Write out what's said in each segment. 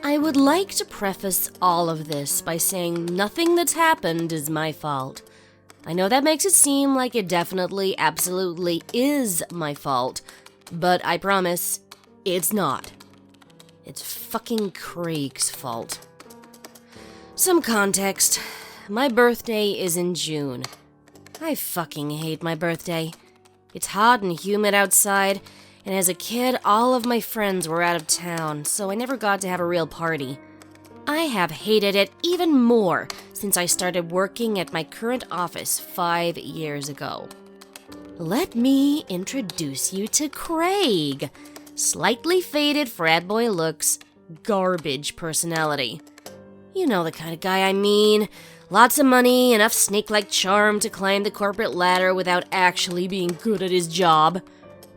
I would like to preface all of this by saying nothing that's happened is my fault. I know that makes it seem like it definitely, absolutely is my fault, but I promise, it's not. It's fucking Craig's fault. Some context. My birthday is in June. I fucking hate my birthday. It's hot and humid outside, and as a kid, all of my friends were out of town, so I never got to have a real party. I have hated it even more since I started working at my current office 5 years ago. Let me introduce you to Craig. Slightly faded frat boy looks, garbage personality. You know the kind of guy I mean. Lots of money, enough snake-like charm to climb the corporate ladder without actually being good at his job.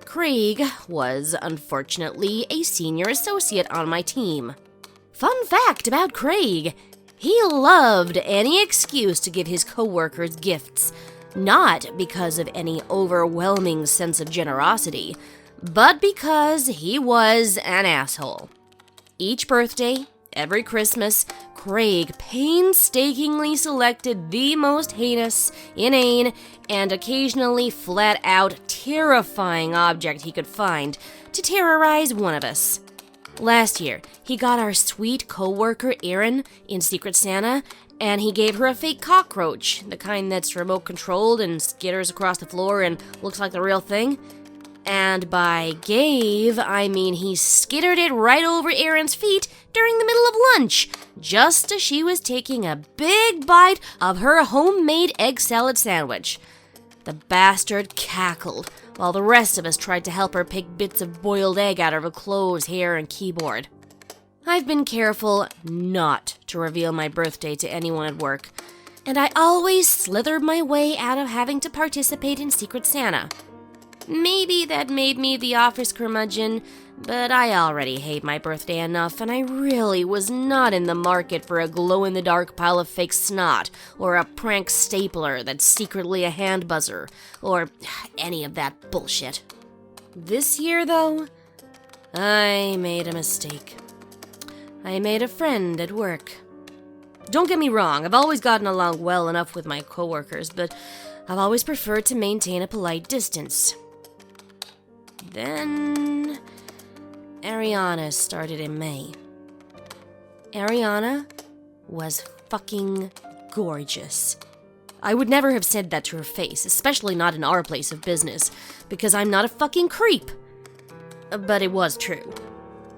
Craig was, unfortunately, a senior associate on my team. Fun fact about Craig, he loved any excuse to give his coworkers gifts, not because of any overwhelming sense of generosity, but because he was an asshole. Each birthday, every Christmas, Craig painstakingly selected the most heinous, inane, and occasionally flat-out terrifying object he could find to terrorize one of us. Last year, he got our sweet co-worker Erin in Secret Santa, and he gave her a fake cockroach, the kind that's remote-controlled and skitters across the floor and looks like the real thing. And by gave, I mean he skittered it right over Erin's feet during the middle of lunch, just as she was taking a big bite of her homemade egg salad sandwich. The bastard cackled, while the rest of us tried to help her pick bits of boiled egg out of her clothes, hair, and keyboard. I've been careful not to reveal my birthday to anyone at work, and I always slithered my way out of having to participate in Secret Santa. Maybe that made me the office curmudgeon, but I already hate my birthday enough, and I really was not in the market for a glow-in-the-dark pile of fake snot, or a prank stapler that's secretly a hand buzzer, or any of that bullshit. This year, though, I made a mistake. I made a friend at work. Don't get me wrong, I've always gotten along well enough with my coworkers, but I've always preferred to maintain a polite distance. Then Ariana started in May. Ariana was fucking gorgeous. I would never have said that to her face, especially not in our place of business, because I'm not a fucking creep. But it was true.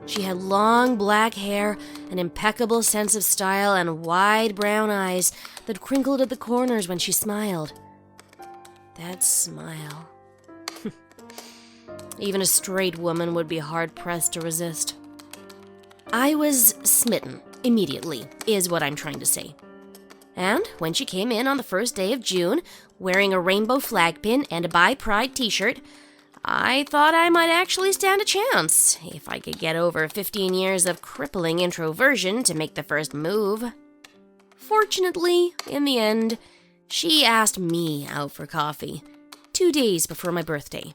She had long black hair, an impeccable sense of style, and wide brown eyes that crinkled at the corners when she smiled. That smile. Even a straight woman would be hard-pressed to resist. I was smitten, immediately, is what I'm trying to say. And when she came in on the first day of June, wearing a rainbow flag pin and a Buy Pride t-shirt, I thought I might actually stand a chance, if I could get over 15 years of crippling introversion to make the first move. Fortunately, in the end, she asked me out for coffee, 2 days before my birthday.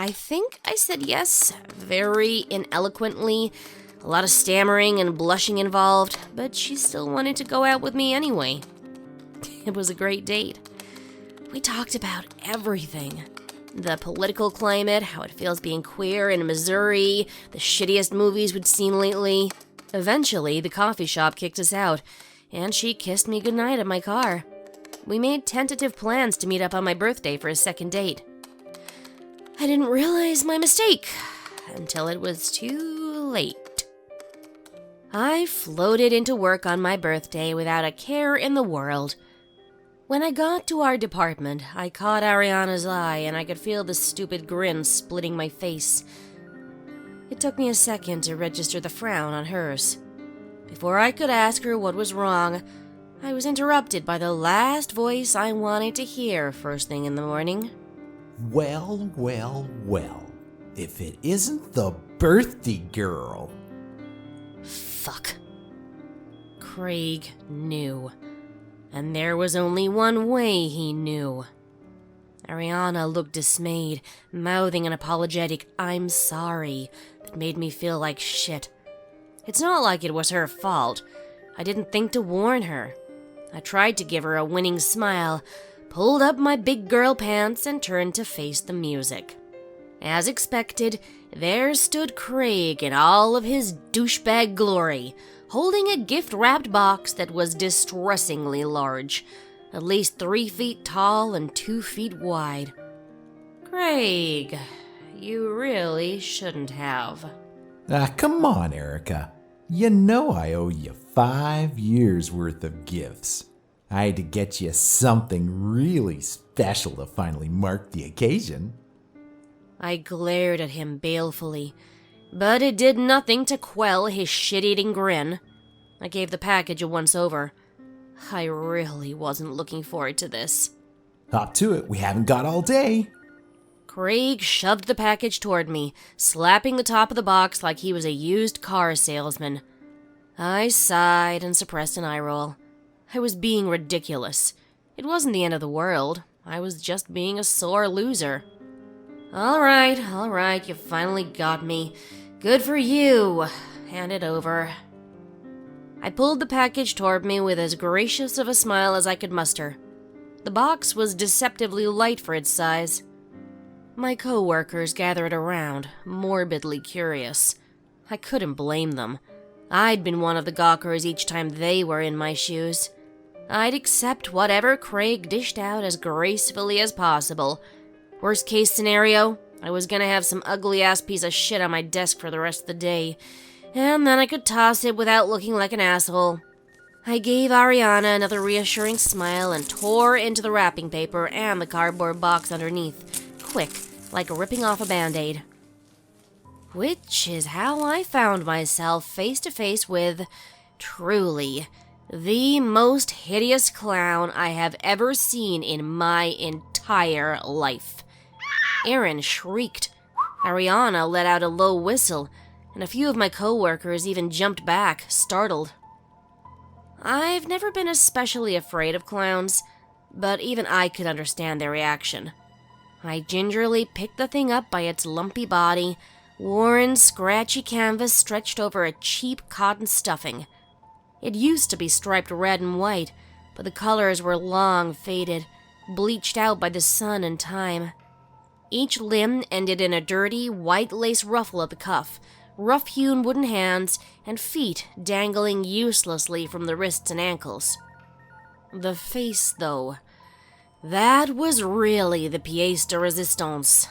I think I said yes, very ineloquently, a lot of stammering and blushing involved, but she still wanted to go out with me anyway. It was a great date. We talked about everything. The political climate, how it feels being queer in Missouri, the shittiest movies we'd seen lately. Eventually, the coffee shop kicked us out, and she kissed me goodnight at my car. We made tentative plans to meet up on my birthday for a second date. I didn't realize my mistake until it was too late. I floated into work on my birthday without a care in the world. When I got to our department, I caught Ariana's eye and I could feel the stupid grin splitting my face. It took me a second to register the frown on hers. Before I could ask her what was wrong, I was interrupted by the last voice I wanted to hear first thing in the morning. Well, well, well. If it isn't the birthday girl. Fuck. Craig knew. And there was only one way he knew. Ariana looked dismayed, mouthing an apologetic "I'm sorry" that made me feel like shit. It's not like it was her fault. I didn't think to warn her. I tried to give her a winning smile, pulled up my big girl pants, and turned to face the music. As expected, there stood Craig in all of his douchebag glory, holding a gift-wrapped box that was distressingly large, at least 3 feet tall and 2 feet wide. Craig, you really shouldn't have. Come on, Erica. You know I owe you 5 years worth of gifts. I had to get you something really special to finally mark the occasion. I glared at him balefully, but it did nothing to quell his shit-eating grin. I gave the package a once-over. I really wasn't looking forward to this. Hop to it, we haven't got all day. Craig shoved the package toward me, slapping the top of the box like he was a used car salesman. I sighed and suppressed an eye roll. I was being ridiculous. It wasn't the end of the world. I was just being a sore loser. All right, you finally got me. Good for you. Hand it over. I pulled the package toward me with as gracious of a smile as I could muster. The box was deceptively light for its size. My co-workers gathered around, morbidly curious. I couldn't blame them. I'd been one of the gawkers each time they were in my shoes. I'd accept whatever Craig dished out as gracefully as possible. Worst case scenario, I was gonna have some ugly-ass piece of shit on my desk for the rest of the day, and then I could toss it without looking like an asshole. I gave Ariana another reassuring smile and tore into the wrapping paper and the cardboard box underneath, quick, like ripping off a Band-Aid. Which is how I found myself face to face with, truly, the most hideous clown I have ever seen in my entire life. Aaron shrieked. Ariana let out a low whistle, and a few of my co-workers even jumped back, startled. I've never been especially afraid of clowns, but even I could understand their reaction. I gingerly picked the thing up by its lumpy body, worn, scratchy canvas stretched over a cheap cotton stuffing. It used to be striped red and white, but the colors were long faded, bleached out by the sun and time. Each limb ended in a dirty, white lace ruffle at the cuff, rough-hewn wooden hands, and feet dangling uselessly from the wrists and ankles. The face, though, that was really the pièce de résistance.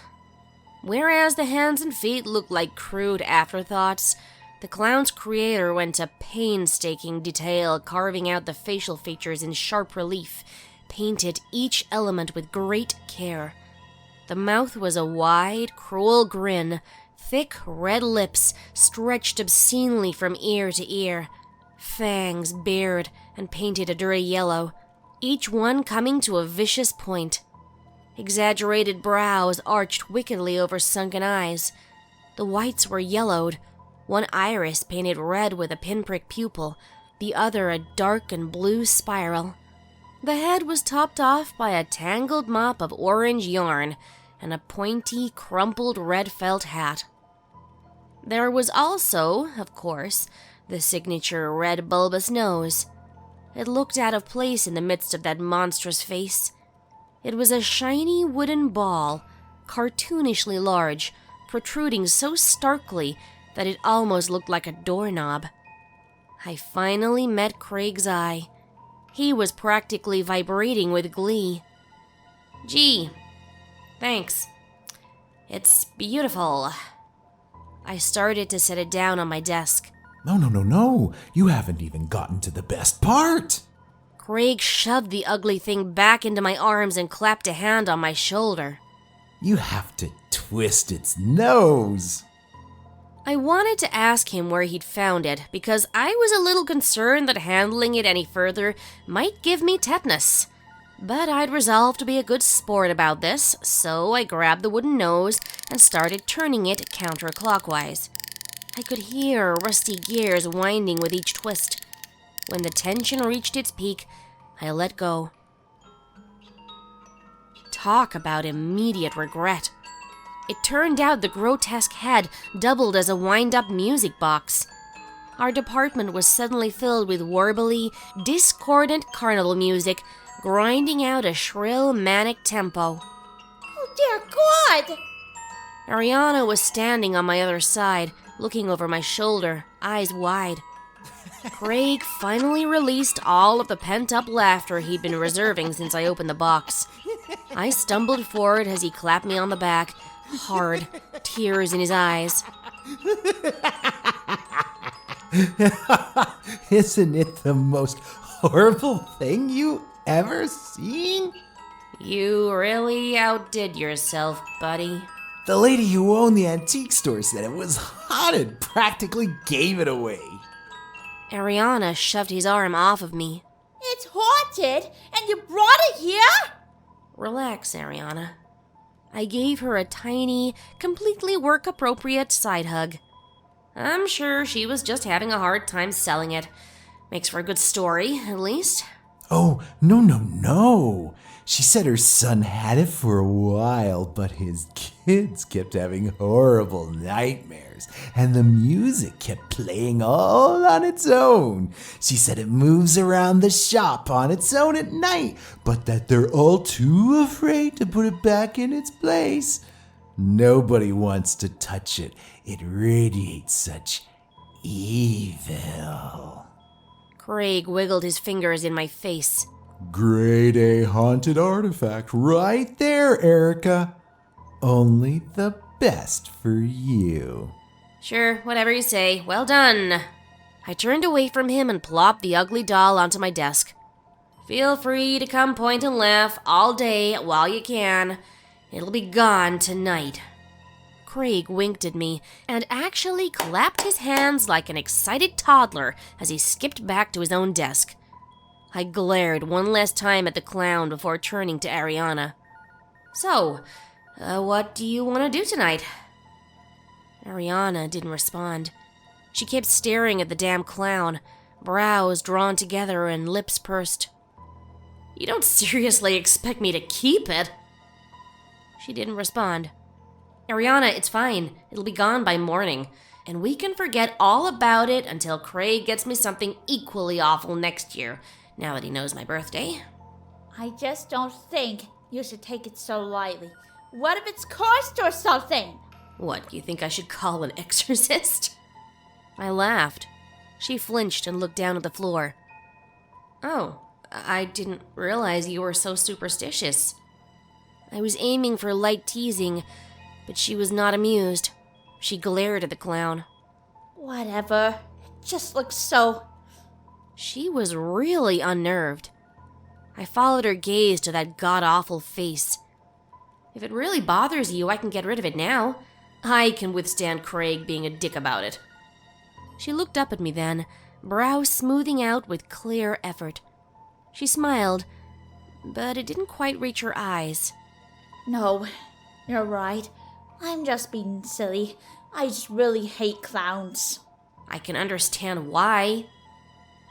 Whereas the hands and feet looked like crude afterthoughts, the clown's creator went to painstaking detail, carving out the facial features in sharp relief, painted each element with great care. The mouth was a wide, cruel grin, thick red lips stretched obscenely from ear to ear, fangs bared and painted a dirty yellow, each one coming to a vicious point. Exaggerated brows arched wickedly over sunken eyes. The whites were yellowed, one iris painted red with a pinprick pupil, the other a dark and blue spiral. The head was topped off by a tangled mop of orange yarn and a pointy, crumpled red felt hat. There was also, of course, the signature red bulbous nose. It looked out of place in the midst of that monstrous face. It was a shiny wooden ball, cartoonishly large, protruding so starkly that it almost looked like a doorknob. I finally met Craig's eye. He was practically vibrating with glee. Gee, thanks. It's beautiful. I started to set it down on my desk. No. You haven't even gotten to the best part. Craig shoved the ugly thing back into my arms and clapped a hand on my shoulder. You have to twist its nose. I wanted to ask him where he'd found it because I was a little concerned that handling it any further might give me tetanus. But I'd resolved to be a good sport about this, so I grabbed the wooden nose and started turning it counterclockwise. I could hear rusty gears winding with each twist. When the tension reached its peak, I let go. Talk about immediate regret. It turned out the grotesque head doubled as a wind-up music box. Our department was suddenly filled with warbly, discordant carnival music, grinding out a shrill, manic tempo. Oh, dear God! Ariana was standing on my other side, looking over my shoulder, eyes wide. Craig finally released all of the pent-up laughter he'd been reserving since I opened the box. I stumbled forward as he clapped me on the back, hard, tears in his eyes. Isn't it the most horrible thing you ever seen? You really outdid yourself, buddy. The lady who owned the antique store said it was haunted, practically gave it away. Ariana shoved his arm off of me. It's haunted, and you brought it here? Relax, Ariana. I gave her a tiny, completely work-appropriate side hug. I'm sure she was just having a hard time selling it. Makes for a good story, at least. Oh, no. She said her son had it for a while, but his kids kept having horrible nightmares, and the music kept playing all on its own. She said it moves around the shop on its own at night, but that they're all too afraid to put it back in its place. Nobody wants to touch it. It radiates such evil. Craig wiggled his fingers in my face. Grade A haunted artifact right there, Erica. Only the best for you. Sure, whatever you say. Well done. I turned away from him and plopped the ugly doll onto my desk. Feel free to come point and laugh all day while you can. It'll be gone tonight. Craig winked at me and actually clapped his hands like an excited toddler as he skipped back to his own desk. I glared one last time at the clown before turning to Ariana. So, what do you want to do tonight? Ariana didn't respond. She kept staring at the damn clown, brows drawn together and lips pursed. You don't seriously expect me to keep it? She didn't respond. Ariana, it's fine. It'll be gone by morning, and we can forget all about it until Craig gets me something equally awful next year, now that he knows my birthday. I just don't think you should take it so lightly. What if it's cursed or something? What, you think I should call an exorcist? I laughed. She flinched and looked down at the floor. Oh, I didn't realize you were so superstitious. I was aiming for light teasing, but she was not amused. She glared at the clown. Whatever. It just looks so... She was really unnerved. I followed her gaze to that god-awful face. If it really bothers you, I can get rid of it now. I can withstand Craig being a dick about it. She looked up at me then, brow smoothing out with clear effort. She smiled, but it didn't quite reach her eyes. No, you're right. I'm just being silly. I just really hate clowns. I can understand why.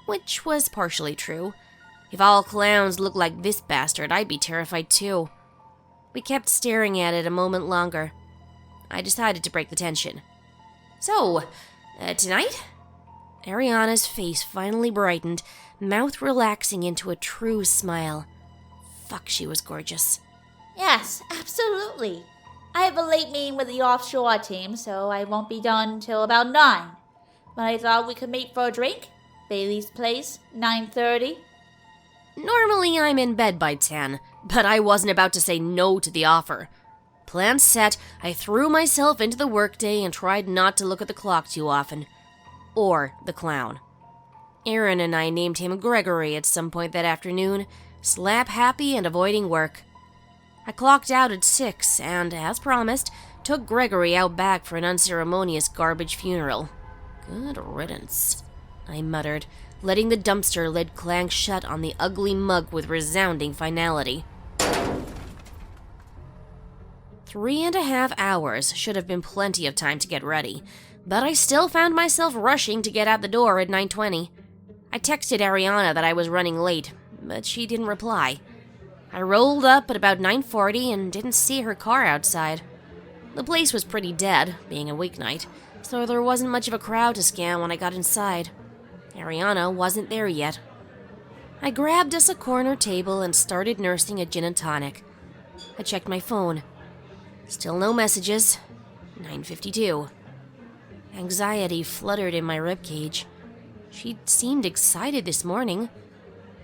Which was partially true. If all clowns looked like this bastard, I'd be terrified too. We kept staring at it a moment longer. I decided to break the tension. So, tonight? Ariana's face finally brightened, mouth relaxing into a true smile. Fuck, she was gorgeous. Yes, absolutely. I have a late meeting with the offshore team, so I won't be done till about 9. But I thought we could meet for a drink. Bailey's place, 9:30. Normally I'm in bed by 10, but I wasn't about to say no to the offer. Plan set, I threw myself into the workday and tried not to look at the clock too often. Or the clown. Aaron and I named him Gregory at some point that afternoon, slap-happy and avoiding work. I clocked out at 6 and, as promised, took Gregory out back for an unceremonious garbage funeral. Good riddance, I muttered, letting the dumpster lid clang shut on the ugly mug with resounding finality. 3.5 hours should have been plenty of time to get ready, but I still found myself rushing to get out the door at 9:20. I texted Ariana that I was running late, but she didn't reply. I rolled up at about 9:40 and didn't see her car outside. The place was pretty dead, being a weeknight, so there wasn't much of a crowd to scan when I got inside. Ariana wasn't there yet. I grabbed us a corner table and started nursing a gin and tonic. I checked my phone. Still no messages. 9:52. Anxiety fluttered in my ribcage. She seemed excited this morning.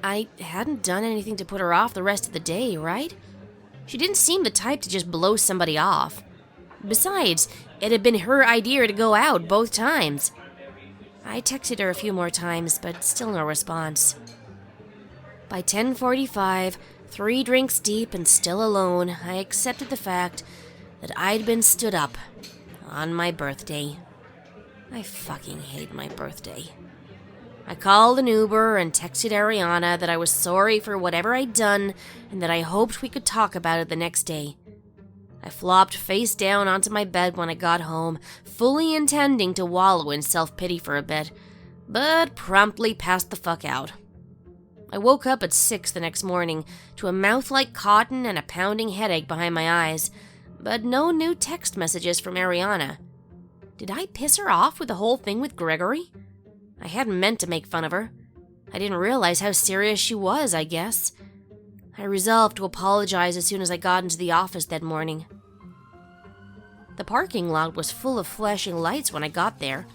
I hadn't done anything to put her off the rest of the day, right? She didn't seem the type to just blow somebody off. Besides, it had been her idea to go out both times. I texted her a few more times, but still no response. By 10:45, 3 drinks deep and still alone, I accepted the fact that I'd been stood up on my birthday. I fucking hate my birthday. I called an Uber and texted Ariana that I was sorry for whatever I'd done and that I hoped we could talk about it the next day. I flopped face down onto my bed when I got home, fully intending to wallow in self-pity for a bit, but promptly passed the fuck out. I woke up at 6 the next morning to a mouth like cotton and a pounding headache behind my eyes, but no new text messages from Ariana. Did I piss her off with the whole thing with Gregory? I hadn't meant to make fun of her. I didn't realize how serious she was, I guess. I resolved to apologize as soon as I got into the office that morning. The parking lot was full of flashing lights when I got there.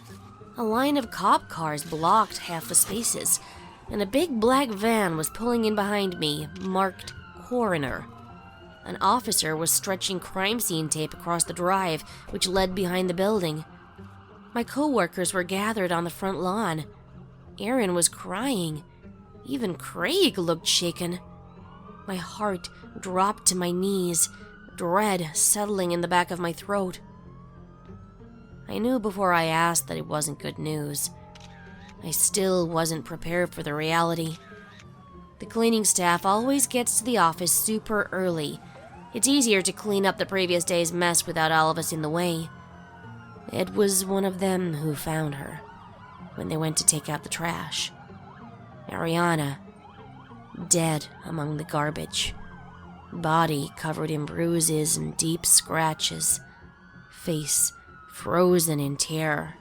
A line of cop cars blocked half the spaces, and a big black van was pulling in behind me, marked Coroner. An officer was stretching crime scene tape across the drive, which led behind the building. My co-workers were gathered on the front lawn. Aaron was crying. Even Craig looked shaken. My heart dropped to my knees, dread settling in the back of my throat. I knew before I asked that it wasn't good news. I still wasn't prepared for the reality. The cleaning staff always gets to the office super early. It's easier to clean up the previous day's mess without all of us in the way. It was one of them who found her when they went to take out the trash. Ariana, dead among the garbage. Body covered in bruises and deep scratches. Face frozen in terror.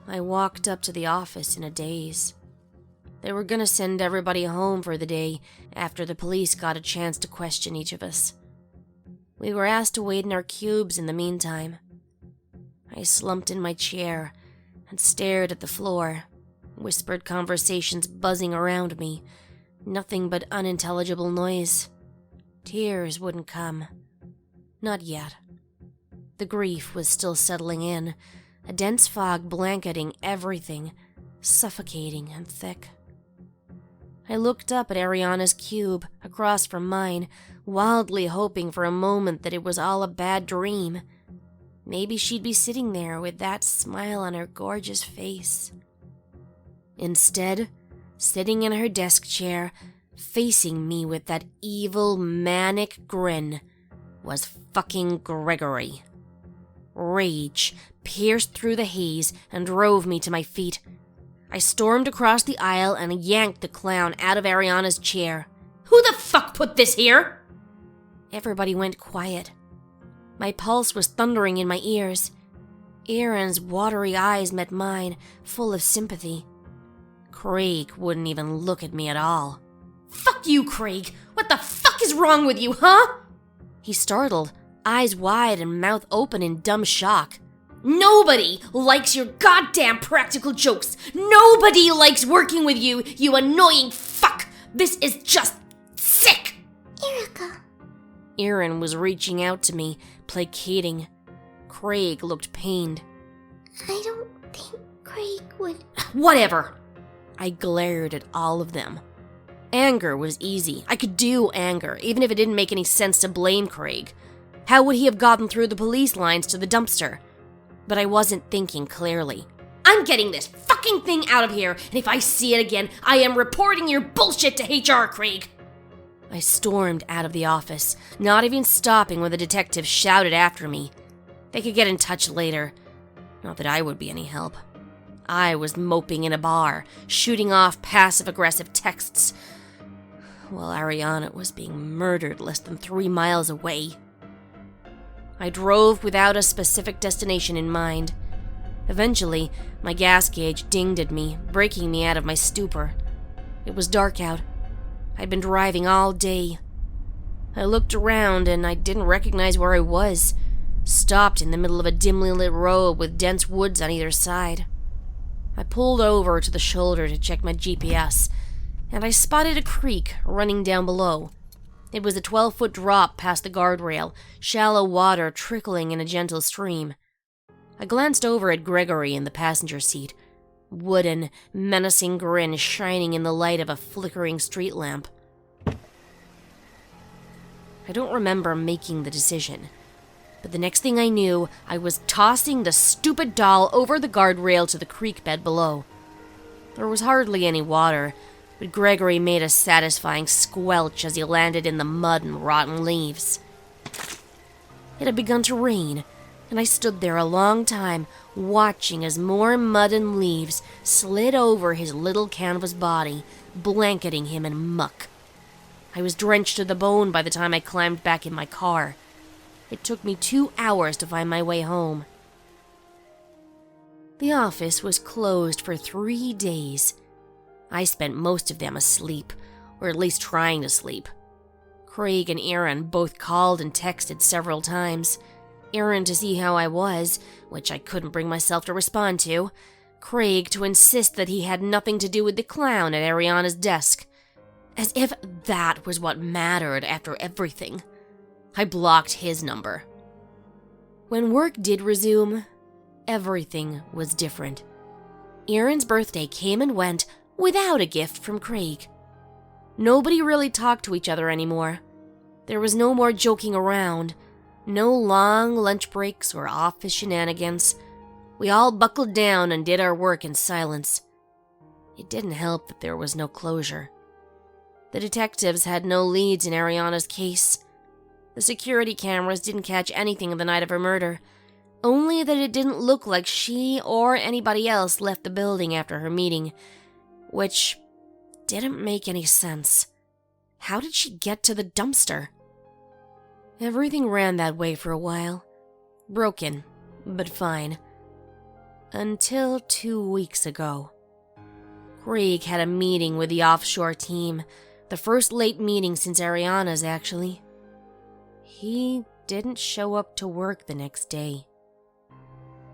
I walked up to the office in a daze. They were gonna send everybody home for the day after the police got a chance to question each of us. We were asked to wait in our cubes in the meantime. I slumped in my chair and stared at the floor, whispered conversations buzzing around me, nothing but unintelligible noise. Tears wouldn't come. Not yet. The grief was still settling in, a dense fog blanketing everything, suffocating and thick. I looked up at Ariana's cube, across from mine, wildly hoping for a moment that it was all a bad dream. Maybe she'd be sitting there with that smile on her gorgeous face. Instead, sitting in her desk chair, facing me with that evil, manic grin, was fucking Gregory. Rage pierced through the haze and drove me to my feet. I stormed across the aisle and yanked the clown out of Ariana's chair. "Who the fuck put this here?" Everybody went quiet. My pulse was thundering in my ears. Aaron's watery eyes met mine, full of sympathy. Craig wouldn't even look at me at all. "Fuck you, Craig! What the fuck is wrong with you, huh?" He startled, eyes wide and mouth open in dumb shock. "Nobody likes your goddamn practical jokes! Nobody likes working with you, you annoying fuck! This is just sick!" Erica. Aaron was reaching out to me, placating. Craig looked pained. I don't think Craig would... Whatever! I glared at all of them. Anger was easy. I could do anger, even if it didn't make any sense to blame Craig. How would he have gotten through the police lines to the dumpster? But I wasn't thinking clearly. "I'm getting this fucking thing out of here, and if I see it again, I am reporting your bullshit to HR, Craig!" I stormed out of the office, not even stopping when the detectives shouted after me. They could get in touch later. Not that I would be any help. I was moping in a bar, shooting off passive-aggressive texts, while Ariana was being murdered less than 3 miles away. I drove without a specific destination in mind. Eventually, my gas gauge dinged at me, breaking me out of my stupor. It was dark out. I'd been driving all day. I looked around and I didn't recognize where I was, stopped in the middle of a dimly lit road with dense woods on either side. I pulled over to the shoulder to check my GPS, and I spotted a creek running down below. It was a 12-foot drop past the guardrail, shallow water trickling in a gentle stream. I glanced over at Gregory in the passenger seat, wooden, menacing grin shining in the light of a flickering street lamp. I don't remember making the decision, but the next thing I knew, I was tossing the stupid doll over the guardrail to the creek bed below. There was hardly any water, but Gregory made a satisfying squelch as he landed in the mud and rotten leaves. It had begun to rain, and I stood there a long time, watching as more mud and leaves slid over his little canvas body, blanketing him in muck. I was drenched to the bone by the time I climbed back in my car. It took me 2 hours to find my way home. The office was closed for 3 days. I spent most of them asleep, or at least trying to sleep. Craig and Aaron both called and texted several times. Aaron to see how I was, which I couldn't bring myself to respond to. Craig to insist that he had nothing to do with the clown at Ariana's desk. As if that was what mattered after everything. I blocked his number. When work did resume, everything was different. Aaron's birthday came and went without a gift from Craig. Nobody really talked to each other anymore. There was no more joking around, no long lunch breaks or office shenanigans. We all buckled down and did our work in silence. It didn't help that there was no closure. The detectives had no leads in Ariana's case. The security cameras didn't catch anything the night of her murder, only that it didn't look like she or anybody else left the building after her meeting, which didn't make any sense. How did she get to the dumpster? Everything ran that way for a while. Broken, but fine. Until 2 weeks ago. Craig had a meeting with the offshore team, the first late meeting since Ariana's, actually. He didn't show up to work the next day.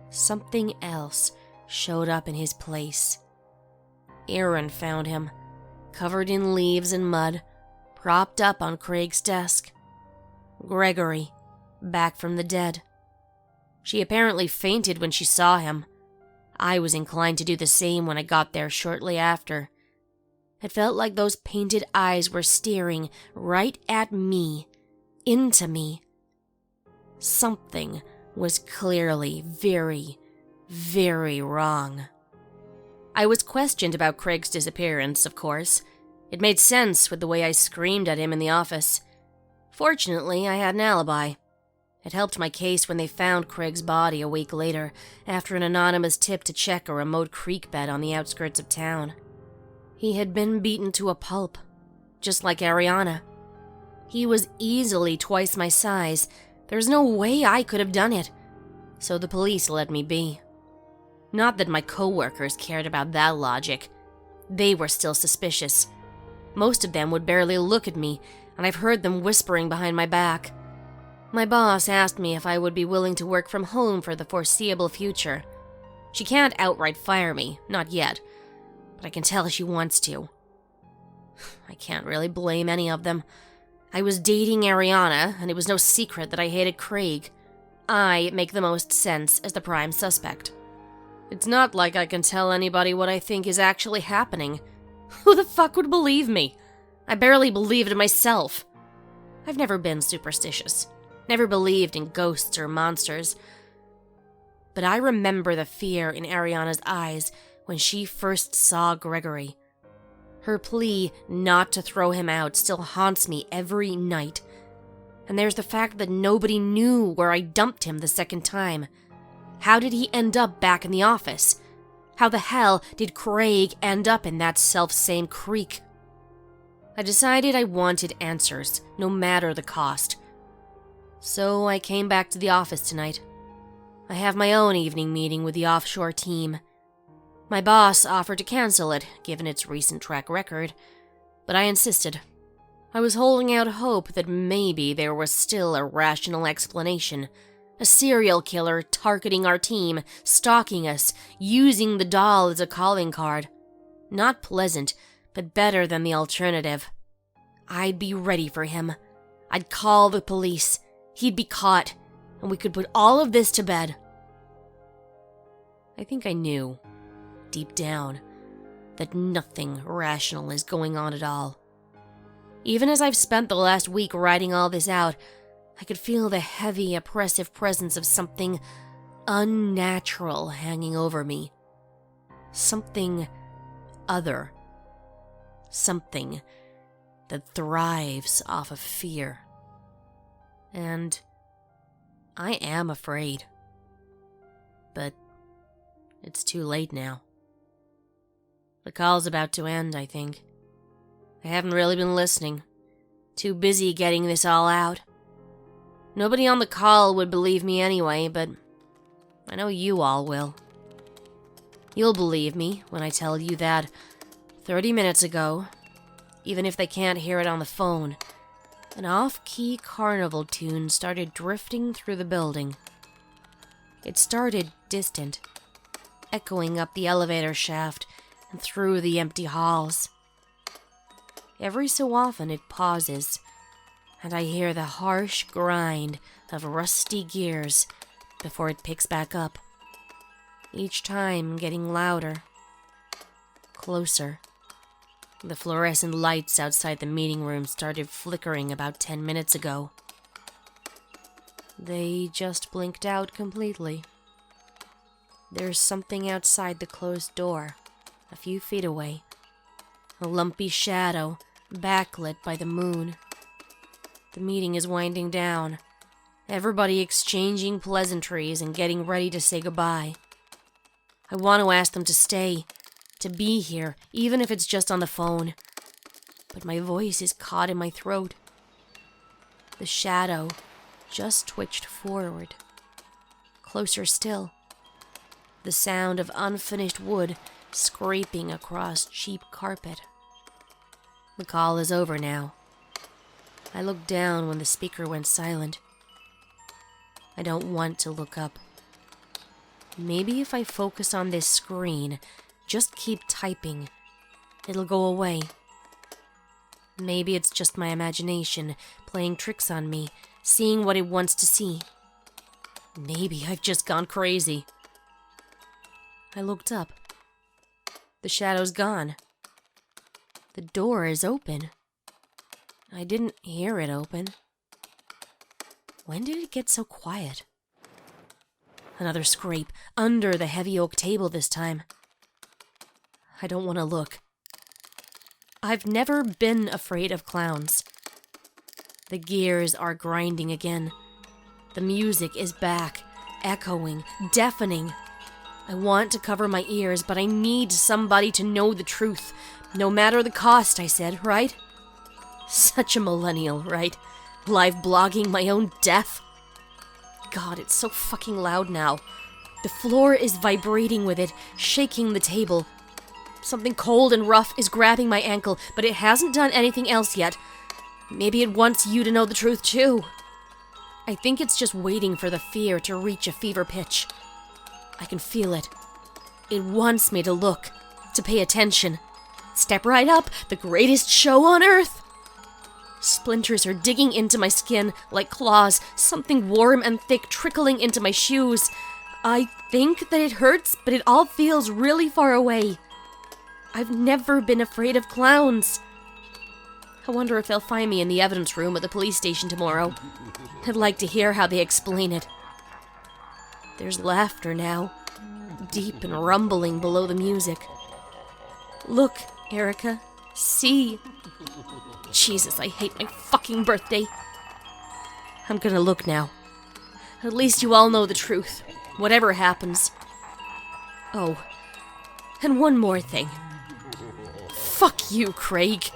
Something else showed up in his place. Aaron found him, covered in leaves and mud, propped up on Craig's desk. Gregory, back from the dead. She apparently fainted when she saw him. I was inclined to do the same when I got there shortly after. It felt like those painted eyes were staring right at me, into me. Something was clearly very, very wrong. I was questioned about Craig's disappearance, of course. It made sense with the way I screamed at him in the office. Fortunately, I had an alibi. It helped my case when they found Craig's body a week later, after an anonymous tip to check a remote creek bed on the outskirts of town. He had been beaten to a pulp, just like Ariana. He was easily twice my size. There's no way I could have done it. So the police let me be. Not that my co-workers cared about that logic. They were still suspicious. Most of them would barely look at me, and I've heard them whispering behind my back. My boss asked me if I would be willing to work from home for the foreseeable future. She can't outright fire me, not yet, but I can tell she wants to. I can't really blame any of them. I was dating Ariana, and it was no secret that I hated Craig. I make the most sense as the prime suspect. It's not like I can tell anybody what I think is actually happening. Who the fuck would believe me? I barely believed myself. I've never been superstitious. Never believed in ghosts or monsters. But I remember the fear in Ariana's eyes when she first saw Gregory. Her plea not to throw him out still haunts me every night. And there's the fact that nobody knew where I dumped him the second time. How did he end up back in the office? How the hell did Craig end up in that self-same creek? I decided I wanted answers, no matter the cost. So I came back to the office tonight. I have my own evening meeting with the offshore team. My boss offered to cancel it, given its recent track record, but I insisted. I was holding out hope that maybe there was still a rational explanation. A serial killer targeting our team, stalking us, using the doll as a calling card. Not pleasant, but better than the alternative. I'd be ready for him. I'd call the police. He'd be caught, and we could put all of this to bed. I think I knew, deep down, that nothing rational is going on at all. Even as I've spent the last week writing all this out, I could feel the heavy, oppressive presence of something unnatural hanging over me. Something other. Something that thrives off of fear. And I am afraid. But it's too late now. The call's about to end, I think. I haven't really been listening. Too busy getting this all out. Nobody on the call would believe me anyway, but I know you all will. You'll believe me when I tell you that 30 minutes ago, even if they can't hear it on the phone, an off-key carnival tune started drifting through the building. It started distant, echoing up the elevator shaft and through the empty halls. Every so often it pauses, and I hear the harsh grind of rusty gears before it picks back up, each time getting louder, closer. The fluorescent lights outside the meeting room started flickering about 10 minutes ago. They just blinked out completely. There's something outside the closed door, a few feet away. A lumpy shadow, backlit by the moon. The meeting is winding down. Everybody exchanging pleasantries and getting ready to say goodbye. I want to ask them to stay, to be here, even if it's just on the phone. But my voice is caught in my throat. The shadow just twitched forward. Closer still. The sound of unfinished wood scraping across cheap carpet. The call is over now. I looked down when the speaker went silent. I don't want to look up. Maybe if I focus on this screen, just keep typing, it'll go away. Maybe it's just my imagination playing tricks on me, seeing what it wants to see. Maybe I've just gone crazy. I looked up. The shadow's gone. The door is open. I didn't hear it open. When did it get so quiet? Another scrape under the heavy oak table this time. I don't want to look. I've never been afraid of clowns. The gears are grinding again. The music is back, echoing, deafening. I want to cover my ears, but I need somebody to know the truth. No matter the cost, I said, right? Such a millennial, right? Live blogging my own death. God, it's so fucking loud now. The floor is vibrating with it, shaking the table. Something cold and rough is grabbing my ankle, but it hasn't done anything else yet. Maybe it wants you to know the truth too. I think it's just waiting for the fear to reach a fever pitch. I can feel it. It wants me to look, to pay attention. Step right up, the greatest show on earth. Splinters are digging into my skin like claws, something warm and thick trickling into my shoes. I think that it hurts, but it all feels really far away. I've never been afraid of clowns. I wonder if they'll find me in the evidence room at the police station tomorrow. I'd like to hear how they explain it. There's laughter now, deep and rumbling below the music. Look, Erica. See. Jesus, I hate my fucking birthday. I'm gonna look now. At least you all know the truth, whatever happens. Oh, and one more thing. Fuck you, Craig.